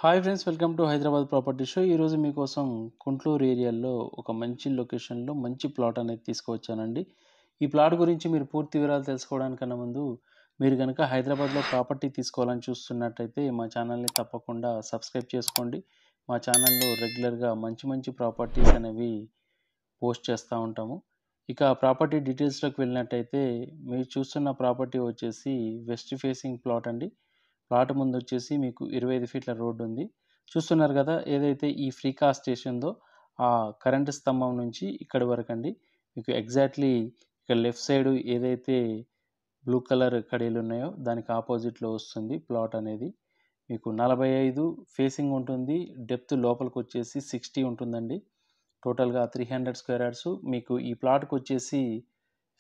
Hi friends, welcome to Hyderabad property show. ఈరోజు మీకోసం గుంటూరు ఏరియాలో ఒక మంచి లొకేషన్లో మంచి ప్లాట్ అనేది తీసుకువచ్చానండి. ఈ ప్లాట్ గురించి మీరు పూర్తి వివరాలు తెలుసుకోవడానికన్నా ముందు మీరు కనుక హైదరాబాద్లో ప్రాపర్టీ తీసుకోవాలని చూస్తున్నట్టయితే మా ఛానల్ని తప్పకుండా సబ్స్క్రైబ్ చేసుకోండి. మా ఛానల్లో రెగ్యులర్గా మంచి మంచి ప్రాపర్టీస్ అనేవి పోస్ట్ చేస్తూ ఉంటాము. ఇక ప్రాపర్టీ డీటెయిల్స్లోకి వెళ్ళినట్టయితే మీరు చూస్తున్న ప్రాపర్టీ వచ్చేసి వెస్ట్ ఫేసింగ్ ప్లాట్ అండి. ప్లాట్ ముందు వచ్చేసి మీకు 25 ఫీట్ల రోడ్డు ఉంది. చూస్తున్నారు కదా, ఏదైతే ఈ ఫ్రీ కాస్ట్ స్టేషన్‌దో ఆ కరెంటు స్తంభం నుంచి ఇక్కడి వరకండి. మీకు ఎగ్జాక్ట్‌లీ ఇక్కడ లెఫ్ట్ సైడ్ ఏదైతే బ్లూ కలర్ కడీలున్నాయో దానికి ఆపోజిట్‌లో వస్తుంది ప్లాట్ అనేది. మీకు 45 ఫేసింగ్ ఉంటుంది. డెప్త్ లోపలికొచ్చేసి 60 ఉంటుందండి. టోటల్‌గా 300 స్క్వేర్ యార్డ్స్. మీకు ఈ ప్లాట్‌కొచ్చేసి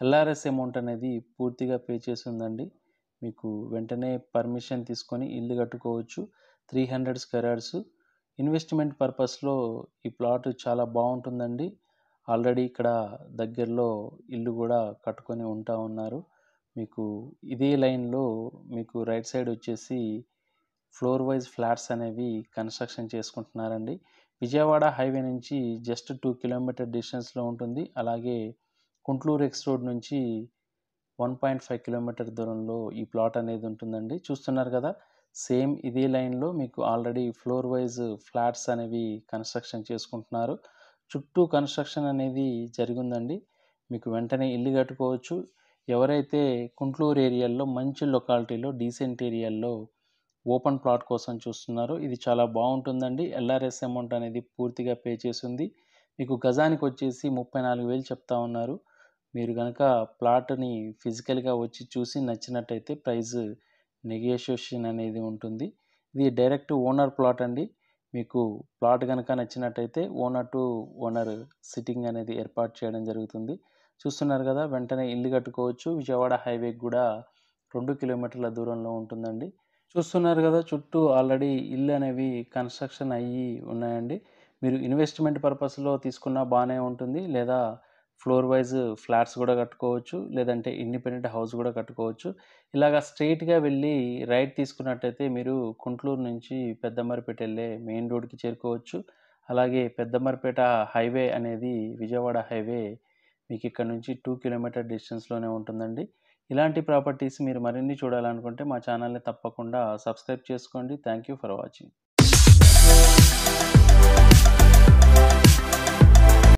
ఎల్ఆర్ఎస్ అమౌంట్ అనేది పూర్తిగా పే చేసి ఉందండి. మీకు వెంటనే పర్మిషన్ తీసుకొని ఇల్లు కట్టుకోవచ్చు. 300 స్క్వేర్ యార్డ్స్. ఇన్వెస్ట్‌మెంట్ పర్పస్‌లో ఈ ప్లాట్ చాలా బావుంటుందండి. ఆల్రెడీ ఇక్కడ దగ్గరలో ఇల్లు గూడా కట్టుకొని ఉంటా ఉన్నారు. మీకు ఇదే లైన్‌లో మీకు రైట్ సైడ్ వచ్చేసి ఫ్లోర్ వైజ్ ఫ్లాట్స్ అనేవి కన్‌స్ట్రక్షన్ చేసుకుంటున్నారండి. విజయవాడ హైవే నుంచి జస్ట్ 2 కిలోమీటర్ డిస్టెన్స్‌లో ఉంటుంది. అలాగే గుంట్లూరు ఎక్స్ రోడ్ నుంచి 1.5 కిలోమీటర్ దూరంలో ఈ ప్లాట్ అనేది ఉంటుందండి. చూస్తున్నారు కదా, సేమ్ ఇదే లైన్‌లో మీకు ఆల్రెడీ ఫ్లోర్ వైజ్ ఫ్లాట్స్ అనేవి కన్‌స్ట్రక్షన్ చేసుకుంటున్నారు. చుట్టూ కన్‌స్ట్రక్షన్ అనేది జరిగుందండి. మీకు వెంటనే ఇల్లు కట్టుకోవచ్చు. ఎవరైతే గుంట్లూరు ఏరియాలో మంచి లొకాలిటీలో డీసెంట్ ఏరియాల్లో ఓపెన్ ప్లాట్ కోసం చూస్తున్నారో ఇది చాలా బావుంటుందండి. ఎల్ఆర్ఎస్ అమౌంట్ అనేది పూర్తిగా పే చేసుంది. మీకు గజానికొచ్చేసి 34,000 చెప్తా ఉన్నారు. మీరు గనక ప్లాట్‌ని ఫిజికల్‌గా వచ్చి చూసి నచ్చినట్టయితే ప్రైస్ నెగోషియేషన్ అనేది ఉంటుంది. ఇది డైరెక్ట్ ఓనర్ ప్లాట్ అండి. మీకు ప్లాట్ గనక నచ్చినట్టయితే ఓనర్ టు ఓనర్ సిట్టింగ్ అనేది ఏర్పాటు చేయడం జరుగుతుంది. చూస్తున్నారు కదా, వెంటనే ఇల్లు కట్టుకోవచ్చు. విజయవాడ హైవేకి గూడా 2 కిలోమీటర్ల దూరంలో ఉంటుందండి. చూస్తున్నారు కదా, చుట్టూ ఆల్రెడీ ఇల్లు అనేవి కన్‌స్ట్రక్షన్ అయ్యి ఉన్నాయండి. మీరు ఇన్వెస్ట్‌మెంట్ పర్పస్‌లో తీసుకున్నా బానే ఉంటుంది. లేదా ఫ్లోర్ వైజ్ ఫ్లాట్స్ గూడా కట్టుకోవచ్చు. లేదంటే ఇండిపెండెంట్ హౌస్ గూడా కట్టుకోవచ్చు. ఇలాగ స్ట్రెయిట్‌గా వెళ్ళి రైట్ తీసుకున్నట్టయితే మీరు గుంట్లూరు నుంచి పెద్దంబర్పేట ఎళ్ళే మెయిన్ రోడ్‌కి చేరుకోవచ్చు. అలాగే పెద్దంబర్పేట హైవే అనేది విజయవాడ హైవే మీకిక్కడ నుంచి 2 కిలోమీటర్ డిస్టెన్స్‌లోనే ఉంటుందండి. ఇలాంటి ప్రాపర్టీస్ మీరు మరిన్ని చూడాలనుకుంటే మా ఛానల్‌ని తప్పకుండా సబ్స్క్రైబ్ చేసుకోండి. Thank you for watching.